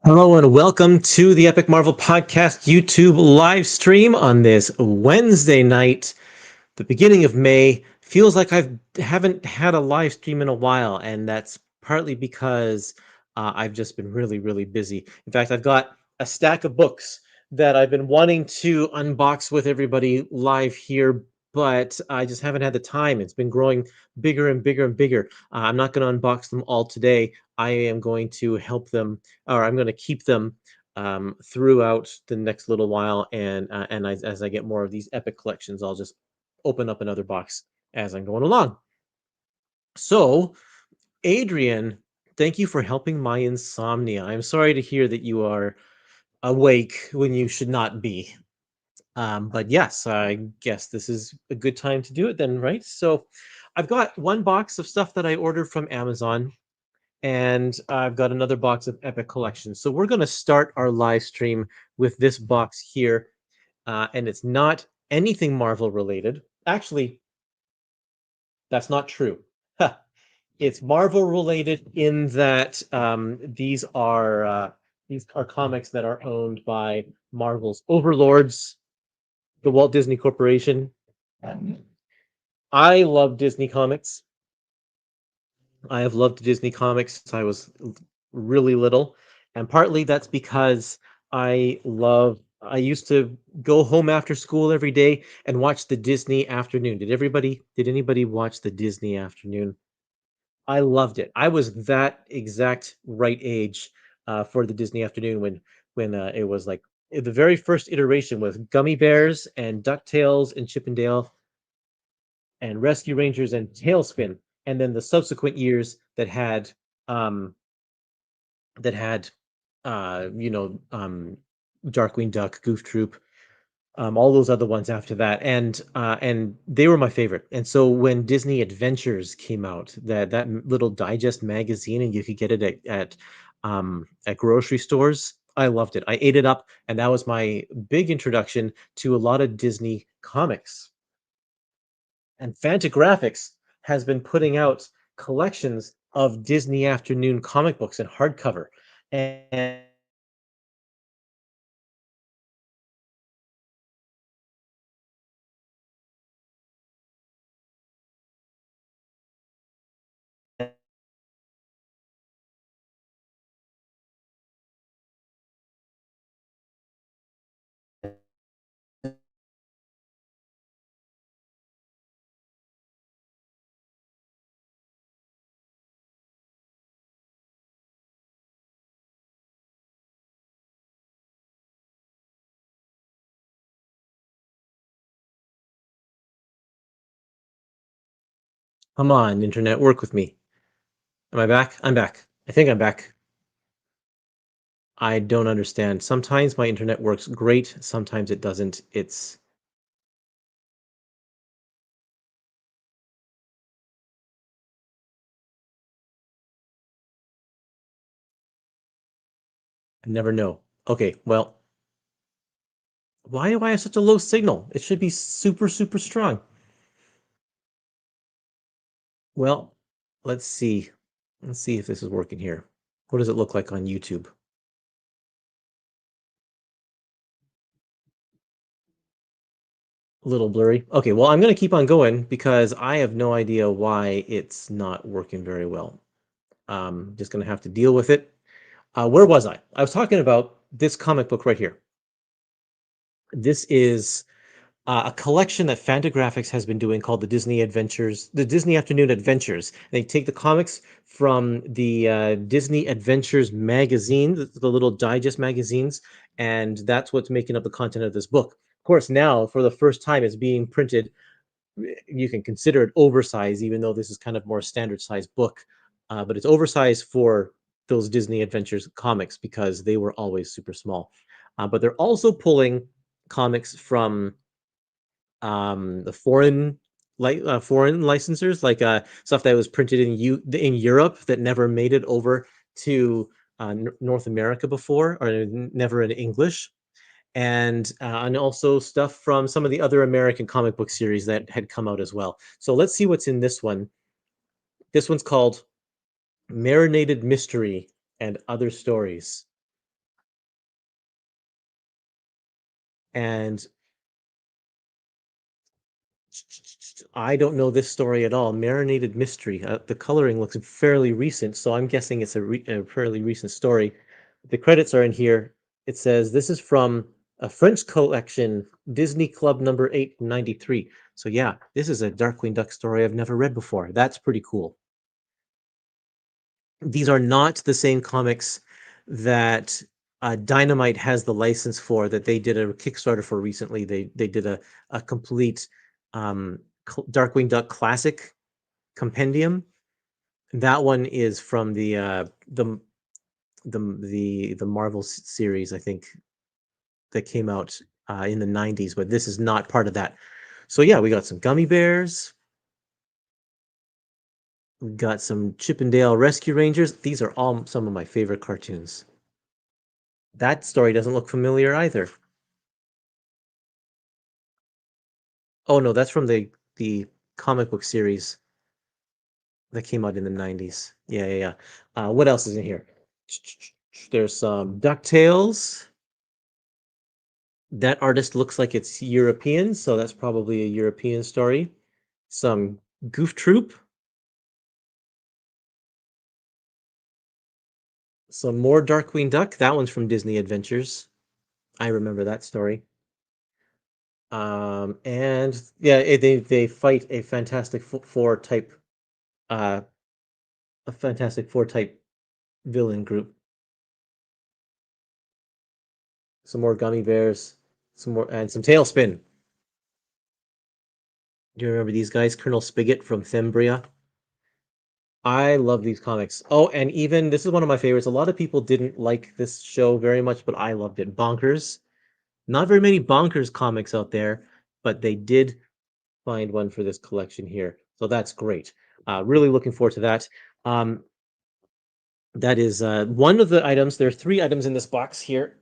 Hello and welcome to the Epic Marvel Podcast YouTube live stream on this Wednesday night, the beginning of May. Feels like I haven't had a live stream in a while, and that's partly because I've just been really, really busy. In fact, I've got a stack of books that I've been wanting to unbox with everybody live here, but I just haven't had the time. It's been growing bigger and bigger and bigger. I'm not going to unbox them all today. I am going to help them, or I'm going to keep them throughout the next little while, and as I get more of these epic collections, I'll just open up another box as I'm going along. So, Adrian, thank you for helping my insomnia. I'm sorry to hear that you are awake when you should not be. But yes, I guess this is a good time to do it then, right? So, I've got one box of stuff that I ordered from Amazon, and I've got another box of Epic Collections. So, we're going to start our live stream with this box here, and it's not anything Marvel related. Actually, that's not true. It's Marvel related in that these are comics that are owned by Marvel's overlords, the Walt Disney Corporation. I love Disney comics. I have loved Disney comics since I was really little, and partly that's because I used to go home after school every day and watch the Disney afternoon. Did anybody watch the Disney afternoon? I loved it. I was that exact right age for the Disney afternoon when it was like the very first iteration with Gummy Bears and DuckTales and Chippendale and Rescue Rangers and Tailspin, and then the subsequent years um that had you know Darkwing Duck, Goof Troop, all those other ones after that, and they were my favorite. And so when Disney Adventures came out, that little digest magazine, and you could get it at grocery stores, I loved it. I ate it up, and that was my big introduction to a lot of Disney comics. And Fantagraphics has been putting out collections of Disney afternoon comic books in hardcover, and come on, internet, work with me. Am I back? I'm back. I think I'm back. I don't understand. Sometimes my internet works great, sometimes it doesn't. I never know. Okay, well, why do I have such a low signal? It should be super, super strong. Well, let's see. Let's see if this is working here. What does it look like on YouTube? A little blurry. Okay, well, I'm going to keep on going because I have no idea why it's not working very well. Just going to have to deal with it. Where was I? I was talking about this comic book right here. This is a collection that Fantagraphics has been doing called the Disney Afternoon Adventures. They take the comics from the Disney Adventures magazine, the little digest magazines, and that's what's making up the content of this book. Of course, now for the first time, it's being printed. You can consider it oversized, even though this is kind of more standard size book, but it's oversized for those Disney Adventures comics because they were always super small. But they're also pulling comics from the foreign licensors, like stuff that was printed in Europe that never made it over to North America before, or never in English, and also stuff from some of the other American comic book series that had come out as well. So let's see what's in this one. This one's called Marinated Mystery and Other Stories. And I don't know this story at all. Marinated Mystery. The coloring looks fairly recent, so I'm guessing it's a fairly recent story. The credits are in here. It says this is from a French collection, Disney Club number 893. So yeah, this is a Darkwing Duck story I've never read before. That's pretty cool. These are not the same comics that Dynamite has the license for, that they did a Kickstarter for recently. They did a complete Darkwing Duck classic compendium. That one is from the Marvel series, I think, that came out in the 90s, but this is not part of that. So yeah, we got some gummy bears. We got some Chippendale Rescue Rangers. These are all some of my favorite cartoons. That story doesn't look familiar either. Oh no, that's from the comic book series that came out in the 90s. Yeah, yeah, yeah. What else is in here? There's some DuckTales. That artist looks like it's European, so that's probably a European story. Some Goof Troop. Some more Darkwing Duck. That one's from Disney Adventures. I remember that story. And yeah, they fight uh, a Fantastic Four type villain group. Some more gummy bears, some more, and some Tailspin. Do you remember these guys? Colonel Spigot from Thembria. I love these comics. Oh, and even this is one of my favorites. A lot of people didn't like this show very much, but I loved it. Bonkers. Not very many Bonkers comics out there, but they did find one for this collection here. So that's great. Really looking forward to that. Um, that is one of the items. There are three items in this box here,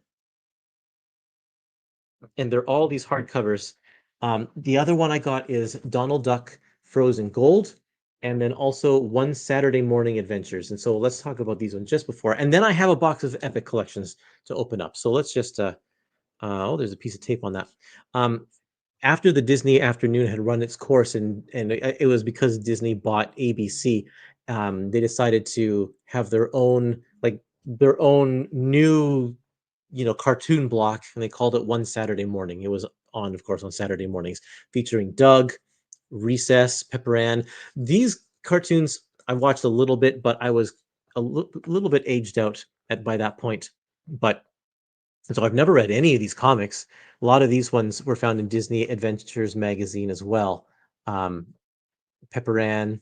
and they're all these hardcovers. The other one I got is Donald Duck Frozen Gold, and then also One Saturday Morning Adventures. And so let's talk about these ones just before. And then I have a box of Epic Collections to open up. So let's just, oh, there's a piece of tape on that. Um, after the Disney afternoon had run its course, and it was because Disney bought ABC, they decided to have their own new cartoon block, and they called it One Saturday Morning. It was on, of course, on Saturday mornings, featuring Doug, Recess, Pepper Ann. These cartoons I watched a little bit, but I was little bit aged out by that point. But so I've never read any of these comics. A lot of these ones were found in Disney Adventures magazine as well. Um, Pepper Ann.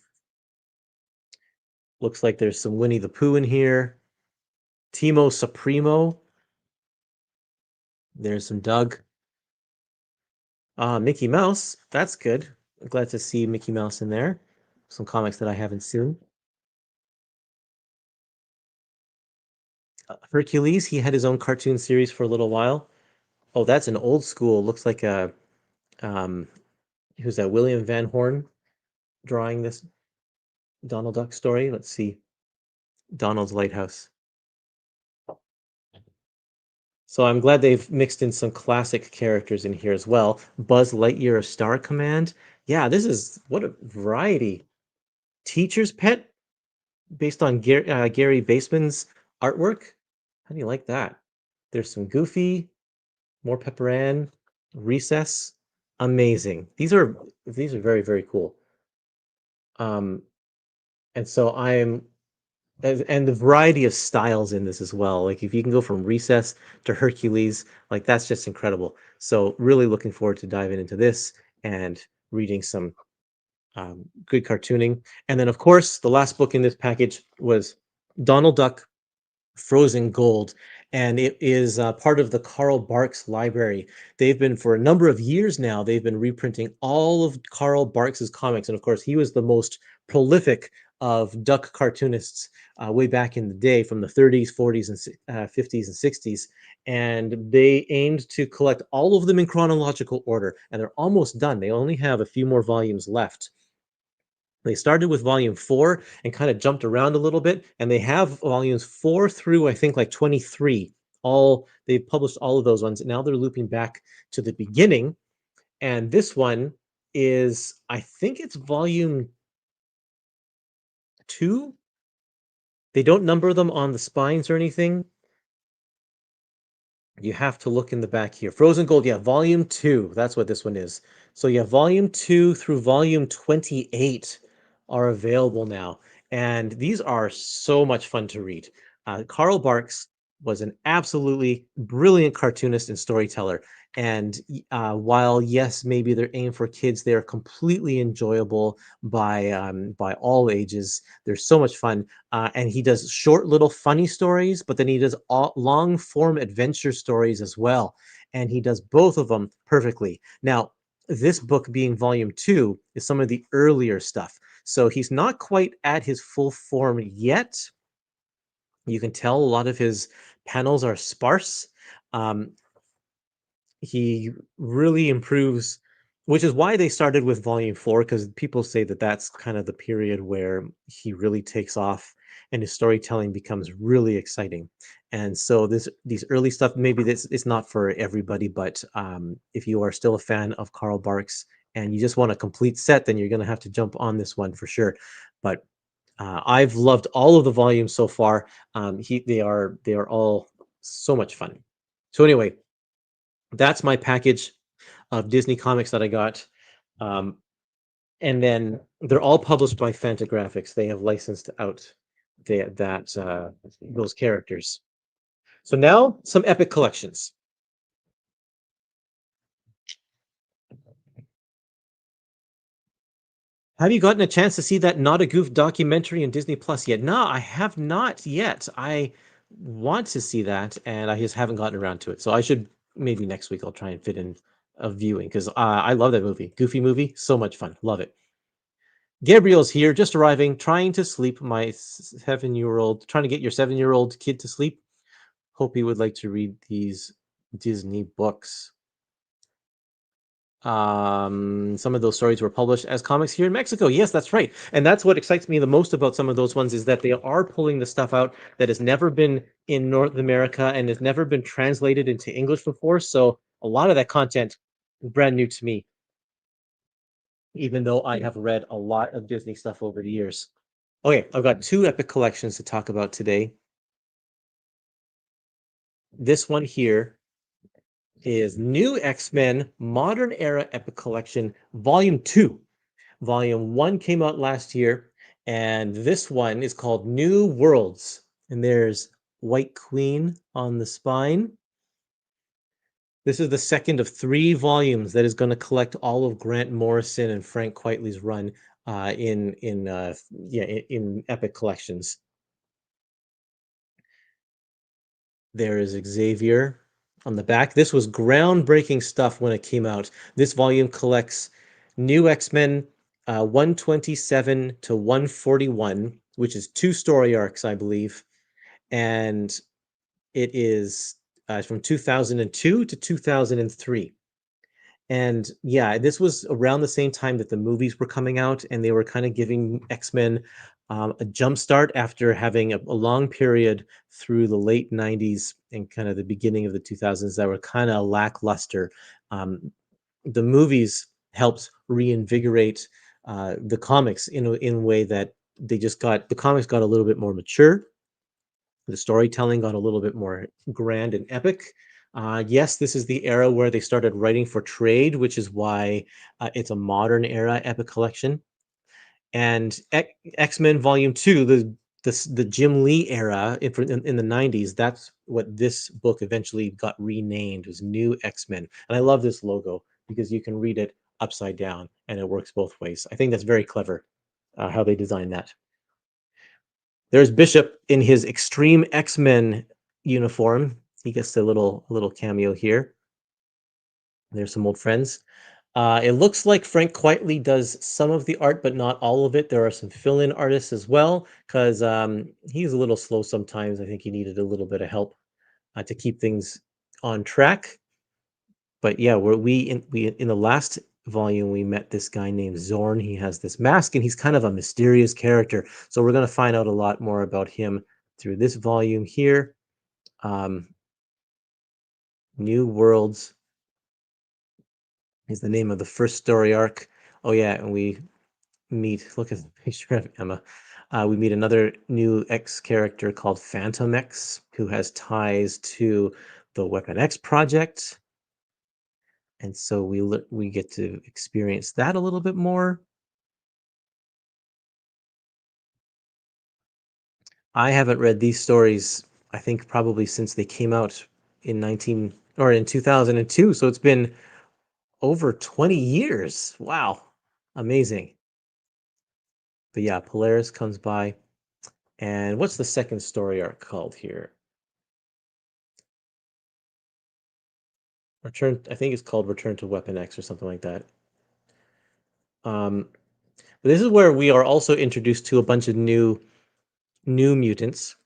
Looks like there's some Winnie the Pooh in here. Timo Supremo. There's some Doug. Mickey Mouse. That's good. I'm glad to see Mickey Mouse in there. Some comics that I haven't seen. Hercules. He had his own cartoon series for a little while. Oh, that's an old school. Looks like a um, who's that? William Van Horn drawing this Donald Duck story. Let's see. Donald's Lighthouse. So I'm glad they've mixed in some classic characters in here as well. Buzz Lightyear of Star Command. Yeah, this is what a variety. Teacher's Pet, based on Gary Baseman's artwork. How do you like that? There's some Goofy, more Pepper Ann, Recess. Amazing. These are very, very cool. Um, and so I'm and the variety of styles in this as well. Like if you can go from Recess to Hercules, like that's just incredible. So really looking forward to diving into this and reading some good cartooning. And then of course the last book in this package was Donald Duck Frozen Gold, and it is part of the Carl Barks library. They've been, for a number of years now, they've been reprinting all of Carl Barks's comics, and of course, he was the most prolific of duck cartoonists way back in the day, from the 30s, 40s, and 50s and 60s. And they aimed to collect all of them in chronological order, and they're almost done. They only have a few more volumes left. They started with volume 4 and kind of jumped around a little bit, and they have volumes 4 through, I think, like 23 they've published all of those ones, and now they're looping back to the beginning. And this one is, I think it's volume 2. They don't number them on the spines or anything. You have to look in the back here. Frozen Gold, yeah, volume 2. That's what this one is. So yeah, volume 2 through volume 28 are available now. And these are so much fun to read. Carl Barks was an absolutely brilliant cartoonist and storyteller. And while yes, maybe they're aimed for kids, they're completely enjoyable by all ages. They're so much fun. And he does short little funny stories, but then he does long form adventure stories as well. And he does both of them perfectly. Now, this book being volume 2 is some of the earlier stuff. So he's not quite at his full form yet. You can tell a lot of his panels are sparse. Um, he really improves, which is why they started with volume 4, because people say that that's kind of the period where he really takes off and his storytelling becomes really exciting. And so these early stuff, maybe this it's not for everybody, but if you are still a fan of Carl Barks and you just want a complete set, then you're going to have to jump on this one for sure. But I've loved all of the volumes so far. They are all so much fun. So anyway, that's my package of Disney comics that I got. Um, and then they're all published by Fantagraphics. They have licensed out those characters. So now some epic collections. Have you gotten a chance to see that Not a Goof documentary in Disney Plus yet? No, I have not yet. I want to see that, and I just haven't gotten around to it. So I should maybe next week I'll try and fit in a viewing because I love that movie. Goofy movie, so much fun. Love it. Gabriel's here, just arriving, trying to sleep. My 7-year-old, trying to get your 7-year-old kid to sleep. Hope he would like to read these Disney books. Some of those stories were published as comics here in Mexico. Yes, that's right. And that's what excites me the most about some of those ones is that they are pulling the stuff out that has never been in North America and has never been translated into English before. So a lot of that content is brand new to me, even though I have read a lot of Disney stuff over the years. Okay, I've got two epic collections to talk about today. This one here is New X-Men Modern Era Epic Collection Volume 2. Volume 1 came out last year, and this one is called New Worlds. And there's White Queen on the spine. This is the second of 3 volumes that is going to collect all of Grant Morrison and Frank Quitely's run in Epic Collections. There is Xavier on the back. This was groundbreaking stuff when it came out. This volume collects New X-Men 127 to 141, which is 2 story arcs, I believe. And it is from 2002 to 2003. And yeah, this was around the same time that the movies were coming out, and they were kind of giving X-Men a jump start after having a long period through the late 90s and kind of the beginning of the 2000s that were kind of lackluster. The movies helped reinvigorate the comics in a way that the comics got a little bit more mature. The storytelling got a little bit more grand and epic. Yes, this is the era where they started writing for trade, which is why it's a modern era epic collection. And X-Men Volume 2, the Jim Lee era in the 90s, that's what this book eventually got renamed as New X-Men. And I love this logo because you can read it upside down and it works both ways. I think that's very clever how they designed that. There's Bishop in his Extreme X-Men uniform. He gets a little cameo here. There's some old friends. It looks like Frank Quitely does some of the art, but not all of it. There are some fill-in artists as well, because he's a little slow sometimes. I think he needed a little bit of help to keep things on track. But yeah, we in the last volume we met this guy named Zorn. He has this mask, and he's kind of a mysterious character. So we're going to find out a lot more about him through this volume here. New Worlds is the name of the first story arc. Oh yeah, and we meet. Look at the picture of Emma. We meet another new X character called Phantom X, who has ties to the Weapon X project, and so we get to experience that a little bit more. I haven't read these stories, I think probably since they came out in 19 or in 2002, so it's been over 20 years. Wow. Amazing. But yeah, Polaris comes by. And what's the second story arc called here? Return, I think it's called Return to Weapon X or something like that. Um, but this is where we are also introduced to a bunch of new mutants.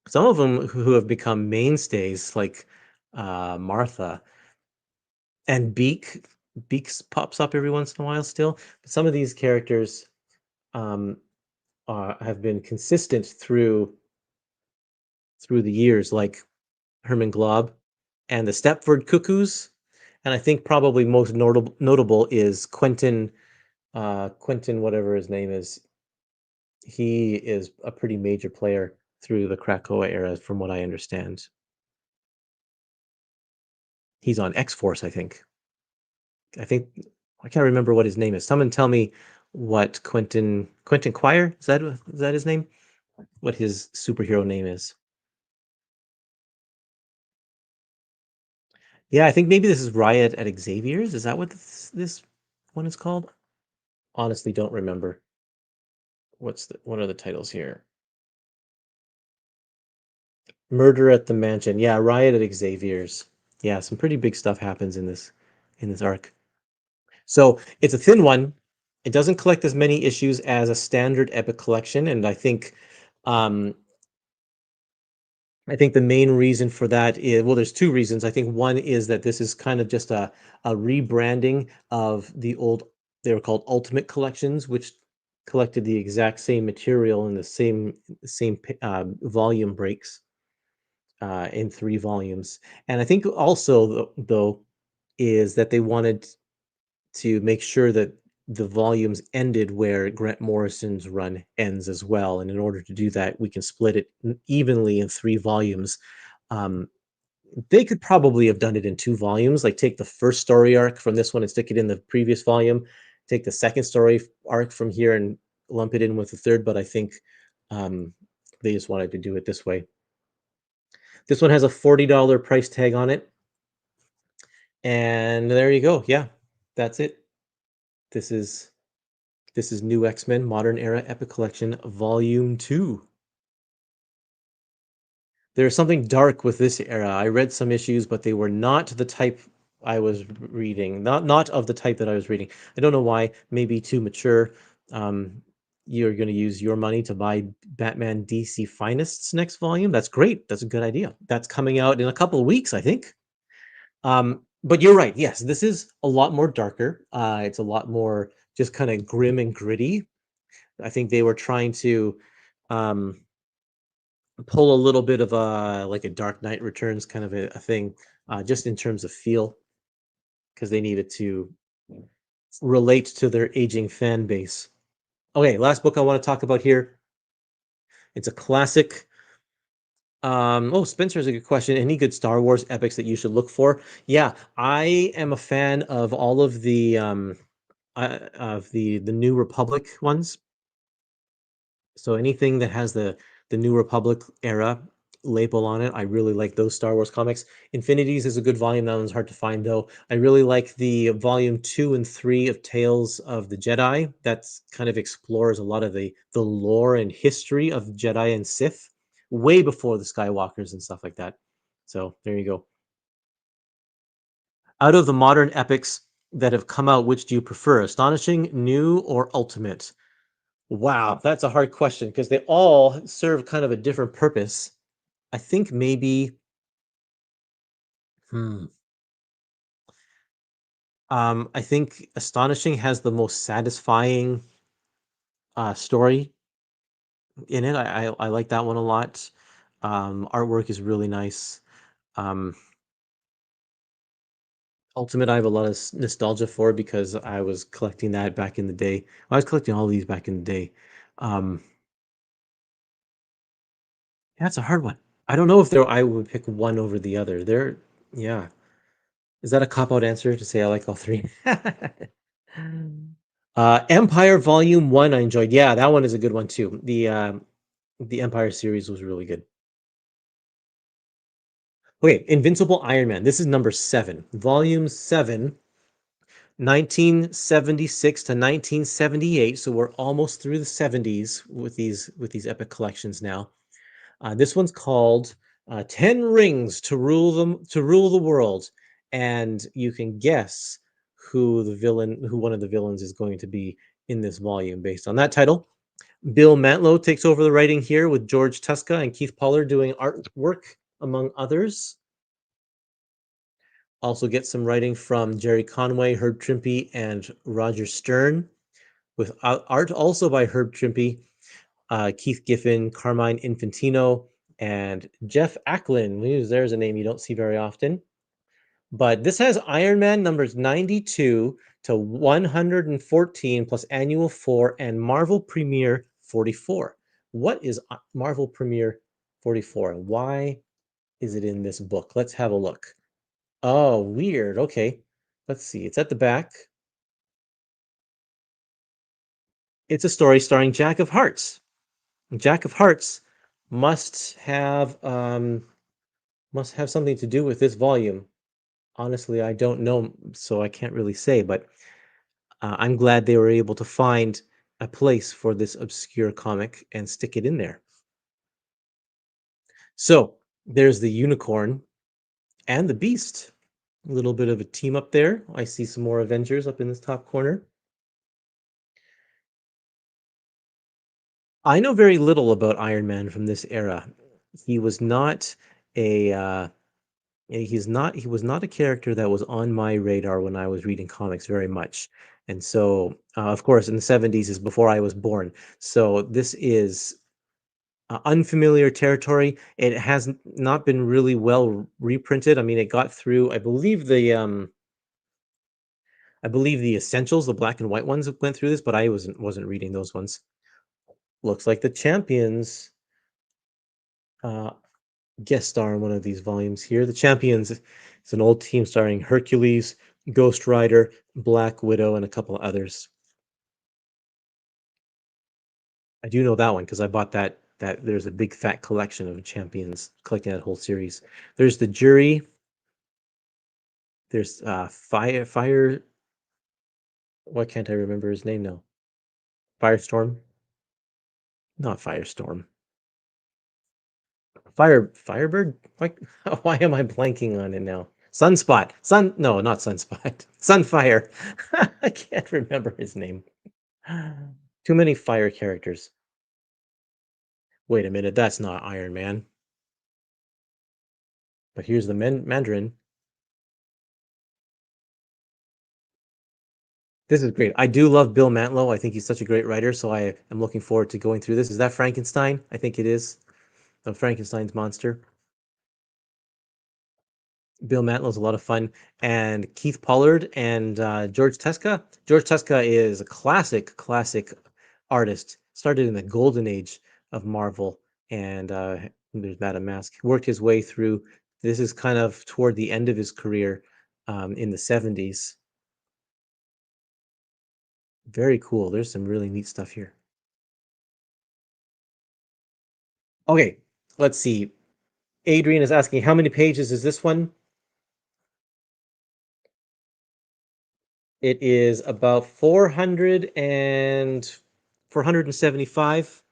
Some of them who have become mainstays, like Martha and Beak. Beaks pops up every once in a while still. But some of these characters um, have been consistent through the years, like Herman Glob and the Stepford Cuckoos. And I think probably most notable is Quentin, whatever his name is. He is a pretty major player through the Krakoa era, from what I understand. He's on X Force, I think. I think I can't remember what his name is. Someone tell me what Quentin Quire, is that his name? What his superhero name is? Yeah, I think maybe this is Riot at Xavier's. Is that what this one is called? Honestly, don't remember. What are the titles here? Murder at the Mansion. Yeah, Riot at Xavier's. Yeah, some pretty big stuff happens in this arc. So it's a thin one. It doesn't collect as many issues as a standard Epic collection, and um, I think the main reason for that is, well, there's two reasons. I think one is that this is kind of just a rebranding of the old, they were called Ultimate collections, which collected the exact same material in the same volume breaks in 3 volumes. And I think also, though, is that they wanted to make sure that the volumes ended where Grant Morrison's run ends as well. And in order to do that, we can split it evenly in 3 volumes. Um, they could probably have done it in 2 volumes, like take the first story arc from this one and stick it in the previous volume, take the second story arc from here and lump it in with the third. But I think um, they just wanted to do it this way. This one has a $40 price tag on it. And there you go. Yeah, that's it. This is this is New X-Men Modern Era Epic Collection Volume 2. There's something dark with this era. I read some issues, but they were not the type I was reading. Not of the type that I was reading. I don't know why. Maybe too mature. Um, you're going to use your money to buy Batman DC Finest's next volume. That's great. That's a good idea. That's coming out in a couple of weeks, I think. But you're right. Yes, this is a lot more darker. It's a lot more just kind of grim and gritty. I think they were trying to um, pull a little bit of a like a Dark Knight Returns kind of a thing, just in terms of feel, because they needed to relate to their aging fan base. Okay, last book I want to talk about here. It's a classic. Oh, Spencer has a good question. Any good Star Wars epics that you should look for? Yeah, I am a fan of all of the New Republic ones. So anything that has the New Republic era label on it, I really like those Star Wars comics. Infinities is a good volume. That one's hard to find though. I really like the volume 2 and 3 of Tales of the Jedi. That's kind of explores a lot of the lore and history of Jedi and Sith, way before the Skywalkers and stuff like that. So there you go. Out of the modern epics that have come out, which do you prefer? Astonishing, new, or ultimate? Wow, that's a hard question because they all serve kind of a different purpose. I think maybe, hmm, I think Astonishing has the most satisfying story in it. I like that one a lot. Artwork is really nice. Um, Ultimate, I have a lot of nostalgia for because I was collecting that back in the day. I was collecting all these back in the day. Um, that's a hard one. I don't know if I would pick one over the other. Yeah. Is that a cop-out answer to say I like all three? Empire Volume 1 I enjoyed. Yeah, that one is a good one too. The Empire series was really good. Okay, Invincible Iron Man. This is number 7. Volume 7, 1976 to 1978. So we're almost through the 70s with these epic collections now. This one's called 10 Rings to Rule the World, and you can guess who one of the villains is going to be in this volume based on that title. Bill Mantlo takes over the writing here with George Tuska and Keith Pollard doing artwork, among others. Also get some writing from Jerry Conway, Herb Trimpe, and Roger Stern, with art also by Herb Trimpe, Keith Giffen, Carmine Infantino, and Jeff Acklin. There's a name you don't see very often. But this has Iron Man numbers 92 to 114 plus Annual 4 and Marvel Premiere 44. What is Marvel Premiere 44 and why is it in this book? Let's have a look. Oh, weird. Okay. Let's see. It's at the back. It's a story starring Jack of Hearts. Jack of Hearts must have something to do with this volume. Honestly, I don't know, so I can't really say, but I'm glad they were able to find a place for this obscure comic and stick it in there. So there's the unicorn and the beast. A little bit of a team up there. I see some more Avengers up in this top corner. I know very little about Iron Man from this era. He was not a he was not a character that was on my radar when I was reading comics very much. And so, of course, in the 70s is before I was born. So this is unfamiliar territory. It has not been really well reprinted. I mean, it got through, I believe the essentials, the black and white ones went through this, but I wasn't reading those ones. Looks like the Champions uh, guest star in one of these volumes here. The Champions is an old team starring Hercules, Ghost Rider, Black Widow, and a couple of others. I do know that one because I bought that there's a big fat collection of Champions collecting that whole series. There's the Jury. There's Fire. Why can't I remember his name now? Firestorm. Not Firestorm. Firebird? Why am I blanking on it now? Sunspot. No, not Sunspot. Sunfire. I can't remember his name. Too many fire characters. Wait a minute, that's not Iron Man. But here's the Mandarin. This is great. I do love Bill Mantlo. I think he's such a great writer, so I am looking forward to going through this. Is that Frankenstein? I think it is. Frankenstein's monster. Bill Mantlo's a lot of fun, and Keith Pollard and George Tuska. George Tuska is a classic artist. Started in the golden age of Marvel, and there's Madame Mask. Worked his way through. This is kind of toward the end of his career in the 70s. Very cool. There's some really neat stuff here. Okay, let's see. Adrian is asking, how many pages is this one? It is about 475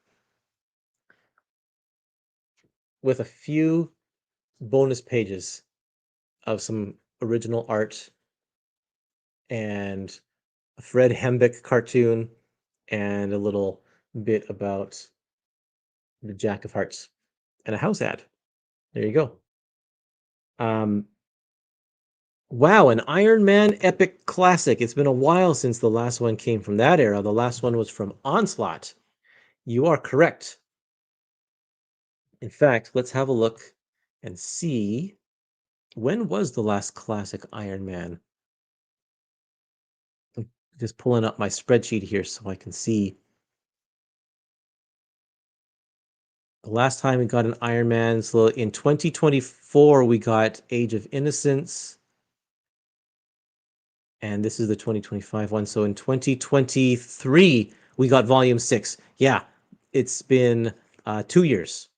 with a few bonus pages of some original art and a Fred Hembeck cartoon and a little bit about the Jack of Hearts and a house ad. There you go. Wow, an Iron Man epic classic. It's been a while since the last one came from that era. The last one was from Onslaught. You are correct. In fact, let's have a look and see when was the last classic Iron Man. Just pulling up my spreadsheet here so I can see. The last time we got an Iron Man, so in 2024 we got Age of Innocence, and this is the 2025 one. So in 2023 we got Volume 6. Yeah, it's been 2 years.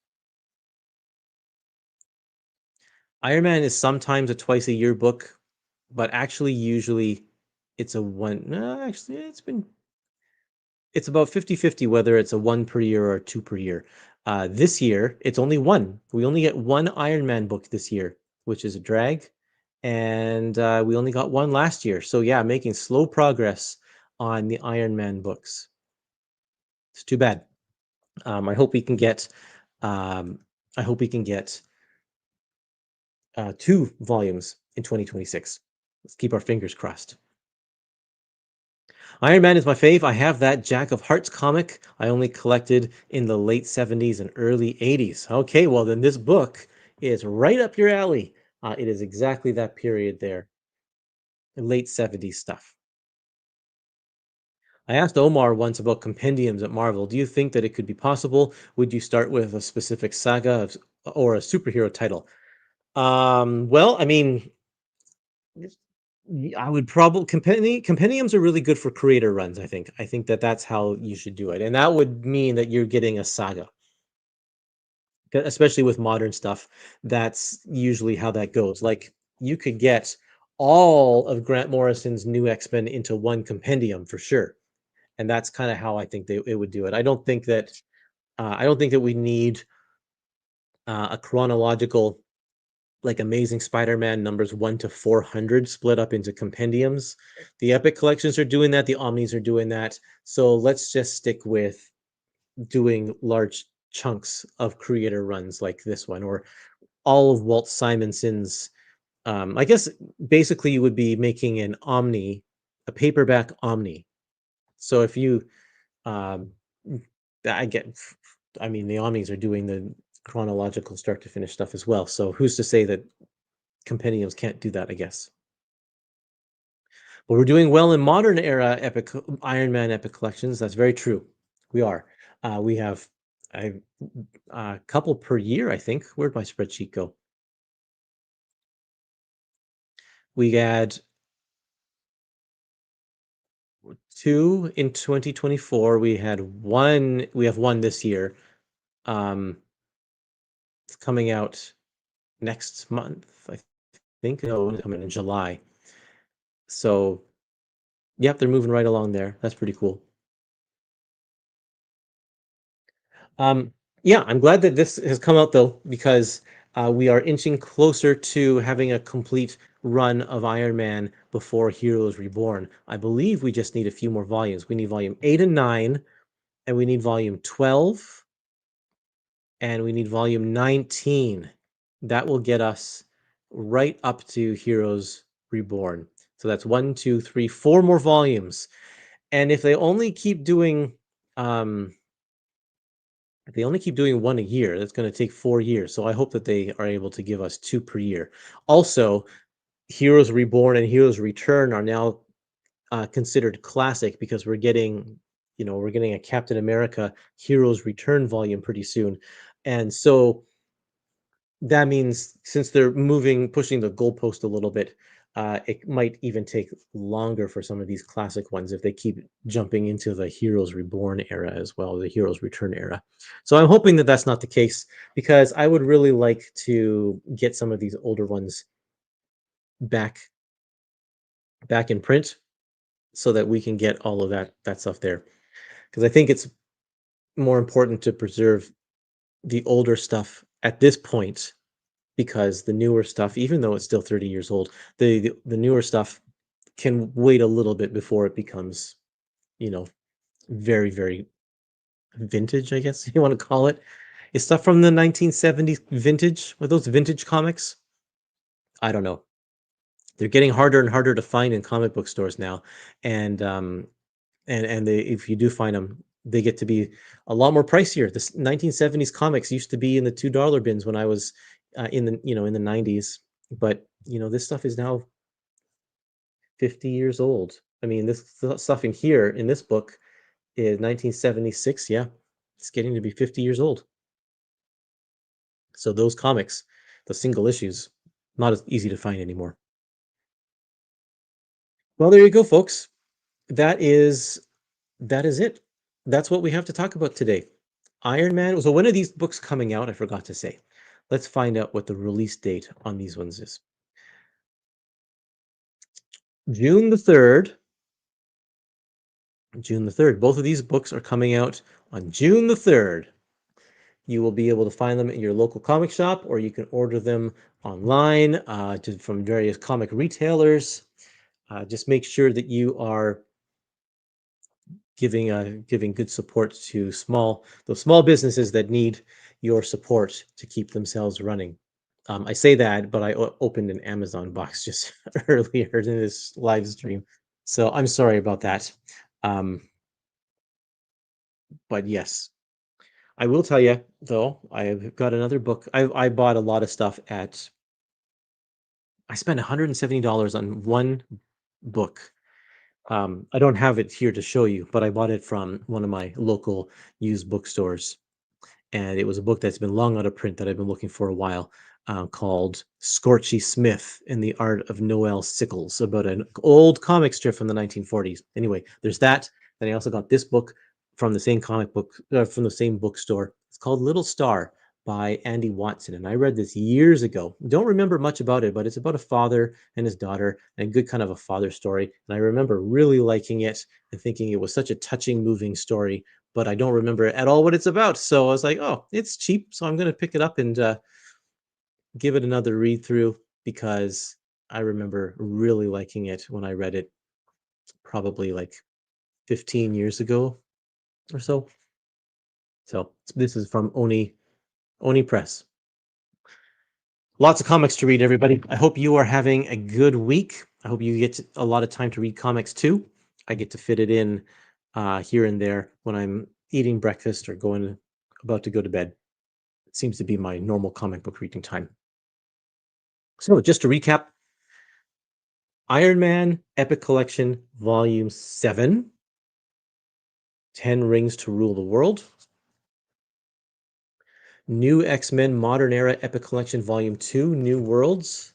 Iron Man is sometimes a twice a year book, but actually usually it's a one. No, actually it's about 50-50 whether it's a one per year or two per year. This year, it's only one. We only get one Iron Man book this year, which is a drag. And we only got one last year. So yeah, making slow progress on the Iron Man books. It's too bad. I hope we can get I hope we can get 2 volumes in 2026. Let's keep our fingers crossed. Iron Man is my fave. I have that Jack of Hearts comic I only collected in the late 70s and early 80s. Okay, well, then this book is right up your alley. It is exactly that period there, late 70s stuff. I asked Omar once about compendiums at Marvel. Do you think that it could be possible? Would you start with a specific saga or a superhero title? Well, I mean, I would probably compendiums are really good for creator runs, I think. I think that that's how you should do it. And that would mean that you're getting a saga. Especially with modern stuff, that's usually how that goes. Like you could get all of Grant Morrison's new X-Men into one compendium for sure. And that's kind of how I think it would do it. I don't think that we need a chronological like Amazing Spider-Man numbers 1 to 400 split up into compendiums. The Epic collections are doing that, the Omnis are doing that. So let's just stick with doing large chunks of creator runs like this one, or all of Walt Simonson's. I guess basically you would be making an Omni, a paperback Omni. So if you, um, I get, I mean, the Omnis are doing the chronological start to finish stuff as well. So who's to say that compendiums can't do that, I guess. But we're doing well in modern era epic Iron Man epic collections. That's very true. We are. We have a couple per year, I think. Where'd my spreadsheet go? We had 2 in 2024. We had one. We have one this year. It's coming out next month, I think. No, it's coming in July. So, yep, they're moving right along there. That's pretty cool. Um, yeah, I'm glad that this has come out though, because we are inching closer to having a complete run of Iron Man before Heroes Reborn. I believe we just need a few more volumes. We need volume 8 and 9, and we need volume 12, and we need volume 19. That will get us right up to Heroes Reborn. So that's 1, 2, 3, 4 more volumes. And if they only keep doing if they only keep doing one a year, that's going to take 4 years. So I hope that they are able to give us 2 per year. Also, Heroes Reborn and Heroes Return are now considered classic because we're getting a Captain America Heroes Return volume pretty soon. And so that means since they're pushing the goalpost a little bit, it might even take longer for some of these classic ones if they keep jumping into the Heroes Reborn era as well, the Heroes Return era. So I'm hoping that that's not the case because I would really like to get some of these older ones back in print so that we can get all of that stuff there. Because I think it's more important to preserve the older stuff at this point because the newer stuff, even though it's still 30 years old, the newer stuff can wait a little bit before it becomes, you know, very, very vintage, I guess you want to call it. Is stuff from the 1970s vintage? Were those vintage comics? I don't know. They're getting harder and harder to find in comic book stores now, and if you do find them, they get to be a lot more pricier. The 1970s comics used to be in the $2 bins when I was in the 90s, but this stuff is now 50 years old. I mean, this stuff in here in this book is 1976. Yeah, it's getting to be 50 years old. So those comics, the single issues, not as easy to find anymore. Well, there you go, folks. That is it. That's what we have to talk about today. Iron Man. So when are these books coming out? I forgot to say. Let's find out what the release date on these ones is. June the 3rd. June the 3rd. Both of these books are coming out on June the 3rd. You will be able to find them in your local comic shop, or you can order them online from various comic retailers. Just make sure that you are giving good support to those small businesses that need your support to keep themselves running. I say that, but I opened an Amazon box just earlier in this live stream, so I'm sorry about that. But yes, I will tell you though, I've got another book. I bought a lot of stuff at. I spent $170 on one book. I don't have it here to show you, but I bought it from one of my local used bookstores, and it was a book that's been long out of print that I've been looking for a while, called Scorchy Smith and the Art of Noel Sickles, about an old comic strip from the 1940s. Anyway, there's that. Then I also got this book from the same from the same bookstore. It's called Little Star by Andy Watson, and I read this years ago. Don't remember much about it, but it's about a father and his daughter, and a good kind of a father story. And I remember really liking it and thinking it was such a touching, moving story, but I don't remember at all what it's about. So I was like, oh, it's cheap, so I'm going to pick it up and give it another read through, because I remember really liking it when I read it probably like 15 years ago or so. So this is from Oni Press. Lots of comics to read, everybody. I hope you are having a good week. I hope you get a lot of time to read comics too. I get to fit it in here and there when I'm eating breakfast or about to go to bed. It seems to be my normal comic book reading time. So just to recap, Iron Man Epic Collection Volume 7, 10 Rings to Rule the World. New X-Men Modern Era Epic Collection Volume 2, New Worlds.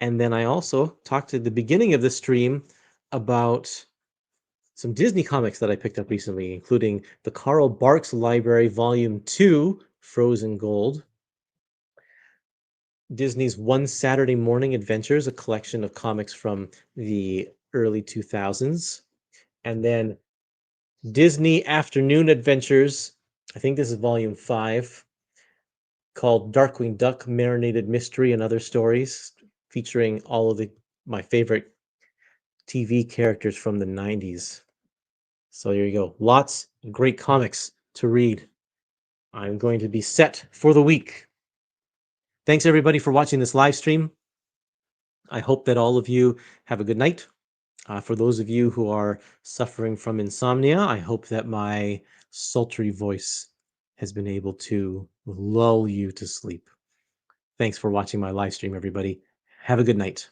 And then I also talked at the beginning of the stream about some Disney comics that I picked up recently, including the Carl Barks Library Volume 2, Frozen Gold. Disney's One Saturday Morning Adventures, a collection of comics from the early 2000s. And then Disney Afternoon Adventures, I think this is volume 5, called Darkwing Duck, Marinated Mystery and Other Stories, featuring all of my favorite TV characters from the 90s. So there you go. Lots of great comics to read. I'm going to be set for the week. Thanks everybody for watching this live stream. I hope that all of you have a good night. For those of you who are suffering from insomnia, I hope that my sultry voice has been able to lull you to sleep. Thanks for watching my live stream, everybody. Have a good night.